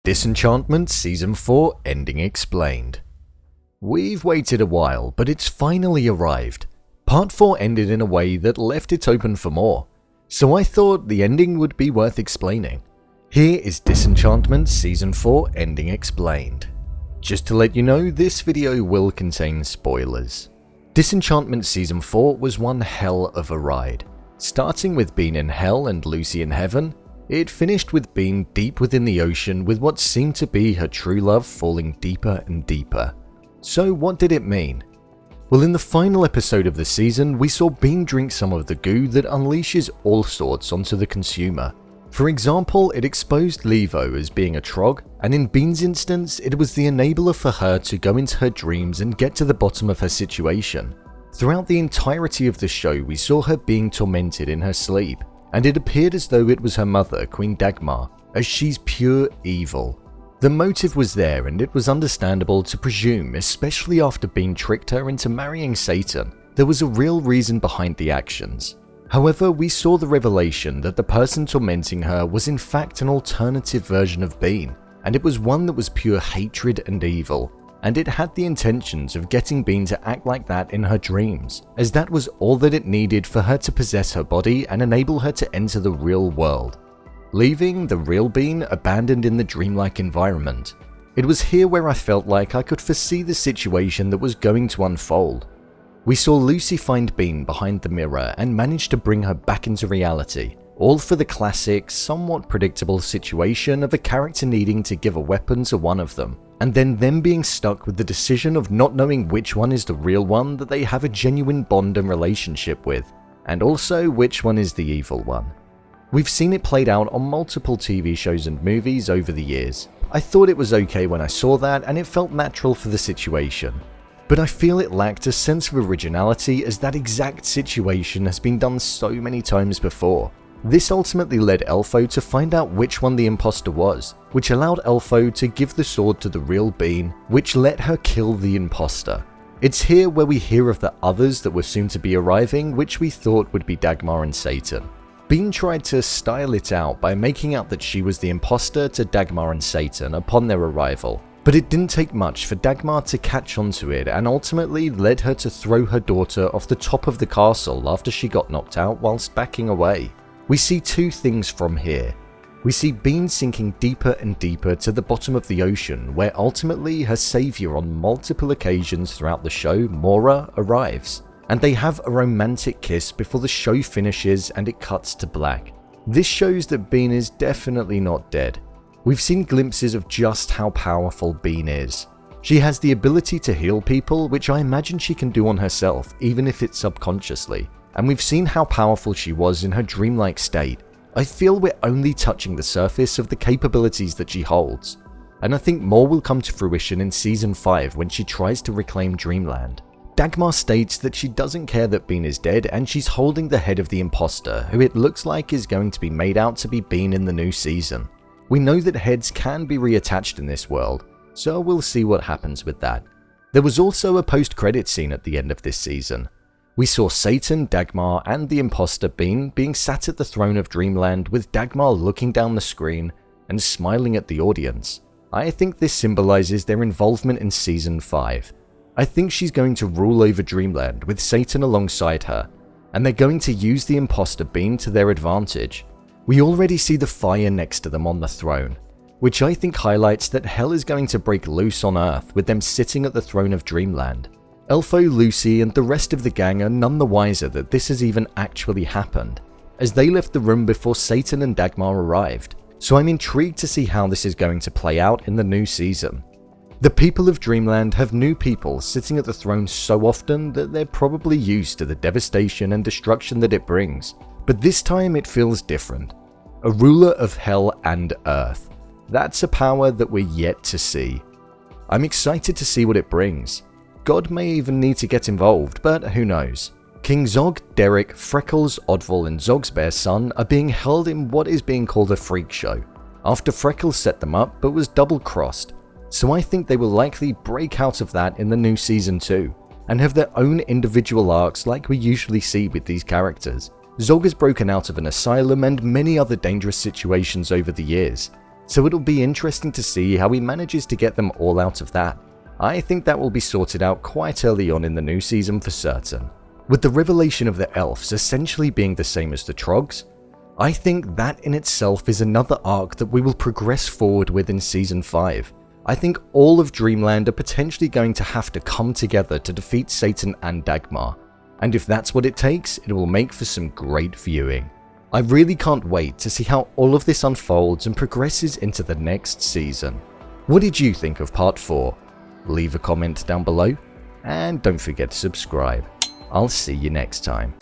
Disenchantment Season 4 Ending Explained. We've waited a while, but it's finally arrived. Part 4 ended in a way that left it open for more, so I thought the ending would be worth explaining. Here is Disenchantment Season 4 Ending Explained. Just to let you know, this video will contain spoilers. Disenchantment Season 4 was one hell of a ride. Starting with Bean in hell and Lucy in heaven, it finished with Bean deep within the ocean with what seemed to be her true love falling deeper and deeper. So what did it mean? Well, in the final episode of the season, we saw Bean drink some of the goo that unleashes all sorts onto the consumer. For example, it exposed Levo as being a trog, and in Bean's instance, it was the enabler for her to go into her dreams and get to the bottom of her situation. Throughout the entirety of the show, we saw her being tormented in her sleep, and it appeared as though it was her mother, Queen Dagmar, as she's pure evil. The motive was there, and it was understandable to presume, especially after Bean tricked her into marrying Satan, there was a real reason behind the actions. However, we saw the revelation that the person tormenting her was in fact an alternative version of Bean, and it was one that was pure hatred and evil, and it had the intentions of getting Bean to act like that in her dreams, as that was all that it needed for her to possess her body and enable her to enter the real world, leaving the real Bean abandoned in the dreamlike environment. It was here where I felt like I could foresee the situation that was going to unfold. We saw Lucy find Bean behind the mirror and manage to bring her back into reality, all for the classic, somewhat predictable situation of a character needing to give a weapon to one of them, and then them being stuck with the decision of not knowing which one is the real one that they have a genuine bond and relationship with, and also which one is the evil one. We've seen it played out on multiple TV shows and movies over the years. I thought it was okay when I saw that, and it felt natural for the situation. But I feel it lacked a sense of originality, as that exact situation has been done so many times before. This ultimately led Elfo to find out which one the imposter was, which allowed Elfo to give the sword to the real Bean, which let her kill the imposter. It's here where we hear of the others that were soon to be arriving, which we thought would be Dagmar and Satan. Bean tried to style it out by making out that she was the imposter to Dagmar and Satan upon their arrival, but it didn't take much for Dagmar to catch onto it and ultimately led her to throw her daughter off the top of the castle after she got knocked out whilst backing away. We see two things from here. We see Bean sinking deeper and deeper to the bottom of the ocean, where ultimately her savior on multiple occasions throughout the show, Mora, arrives, and they have a romantic kiss before the show finishes and it cuts to black. This shows that Bean is definitely not dead. We've seen glimpses of just how powerful Bean is. She has the ability to heal people, which I imagine she can do on herself, even if it's subconsciously. And we've seen how powerful she was in her dreamlike state. I feel we're only touching the surface of the capabilities that she holds, and I think more will come to fruition in Season 5 when she tries to reclaim Dreamland. Dagmar states that she doesn't care that Bean is dead, and she's holding the head of the imposter, who it looks like is going to be made out to be Bean in the new season. We know that heads can be reattached in this world, so we'll see what happens with that. There was also a post-credit scene at the end of this season. We saw Satan, Dagmar, and the imposter Bean being sat at the throne of Dreamland, with Dagmar looking down the screen and smiling at the audience. I think this symbolizes their involvement in Season 5. I think she's going to rule over Dreamland with Satan alongside her, and they're going to use the imposter Bean to their advantage. We already see the fire next to them on the throne, which I think highlights that hell is going to break loose on Earth with them sitting at the throne of Dreamland. Elfo, Lucy, and the rest of the gang are none the wiser that this has even actually happened, as they left the room before Satan and Dagmar arrived, so I'm intrigued to see how this is going to play out in the new season. The people of Dreamland have new people sitting at the throne so often that they're probably used to the devastation and destruction that it brings, but this time it feels different. A ruler of hell and earth. That's a power that we're yet to see. I'm excited to see what it brings. God may even need to get involved, but who knows. King Zog, Derek, Freckles, Oddvil, and Zog's bear son are being held in what is being called a freak show, after Freckles set them up but was double-crossed, so I think they will likely break out of that in the new Season 2, and have their own individual arcs like we usually see with these characters. Zog has broken out of an asylum and many other dangerous situations over the years, so it'll be interesting to see how he manages to get them all out of that. I think that will be sorted out quite early on in the new season for certain. With the revelation of the elves essentially being the same as the trogs, I think that in itself is another arc that we will progress forward with in Season 5. I think all of Dreamland are potentially going to have to come together to defeat Satan and Dagmar, and if that's what it takes, it will make for some great viewing. I really can't wait to see how all of this unfolds and progresses into the next season. What did you think of Part 4? Leave a comment down below, and don't forget to subscribe. I'll see you next time.